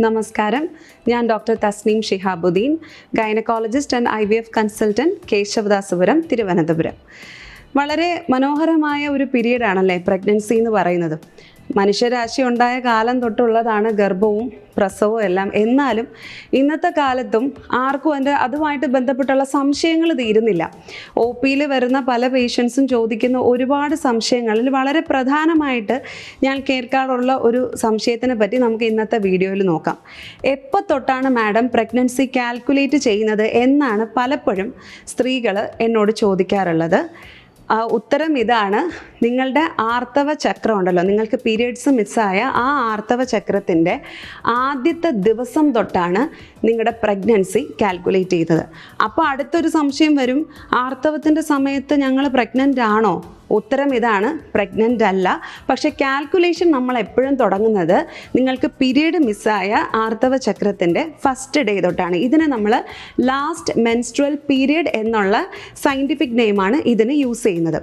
നമസ്കാരം, ഞാൻ doctor Tasneem Shihabuddin, gynaecologist and IVF consultant, Kesavadasapuram, Thiruvananthapuram. വളരെ മനോഹരമായ ഒരു പീരീഡാണല്ലേ പ്രഗ്നൻസി എന്ന് പറയുന്നത്. മനുഷ്യരാശി ഉണ്ടായ കാലം ഗർഭവും പ്രസവവും എല്ലാം. എന്നാലും ഇന്നത്തെ കാലത്തും ആർക്കും അതുമായിട്ട് ബന്ധപ്പെട്ടുള്ള സംശയങ്ങൾ തീരുന്നില്ല. OPയിൽ വരുന്ന പല പേഷ്യൻസും ചോദിക്കുന്ന ഒരുപാട് സംശയങ്ങളിൽ വളരെ പ്രധാനമായിട്ട് ഞാൻ കേൾക്കാറുള്ള ഒരു സംശയത്തിനെ പറ്റി നമുക്ക് ഇന്നത്തെ വീഡിയോയിൽ നോക്കാം. എപ്പോൾ തൊട്ടാണ് മാഡം പ്രഗ്നൻസി കാൽക്കുലേറ്റ് ചെയ്യുന്നത് എന്നാണ് പലപ്പോഴും സ്ത്രീകൾ എന്നോട് ചോദിക്കാറുള്ളത്. ഉത്തരം ഇതാണ്. നിങ്ങളുടെ ആർത്തവ ചക്രം ഉണ്ടല്ലോ, നിങ്ങൾക്ക് പീരിയഡ്സ് മിസ്സായ ആ ആർത്തവ ചക്രത്തിൻ്റെ ആദ്യത്തെ ദിവസം തൊട്ടാണ് നിങ്ങളുടെ പ്രഗ്നൻസി കാൽക്കുലേറ്റ് ചെയ്തത്. അപ്പോൾ അടുത്തൊരു സംശയം വരും, ആർത്തവത്തിൻ്റെ സമയത്ത് ഞങ്ങൾ പ്രഗ്നൻ്റ് ആണോ? ഉത്തരം ഇതാണ്, പ്രഗ്നൻ്റ് അല്ല. പക്ഷേ കാൽക്കുലേഷൻ നമ്മൾ എപ്പോഴും തുടങ്ങുന്നത് നിങ്ങൾക്ക് പീരിയഡ് മിസ്സായ ആർത്തവ ചക്രത്തിൻ്റെ ഫസ്റ്റ് ഡേ തൊട്ടാണ്. ഇതിനെ നമ്മൾ ലാസ്റ്റ് മെൻസ്ട്രുവൽ പീരിയഡ് എന്നുള്ള സയൻറ്റിഫിക് നെയിമാണ് ഇതിന് യൂസ് ചെയ്യുന്നത്.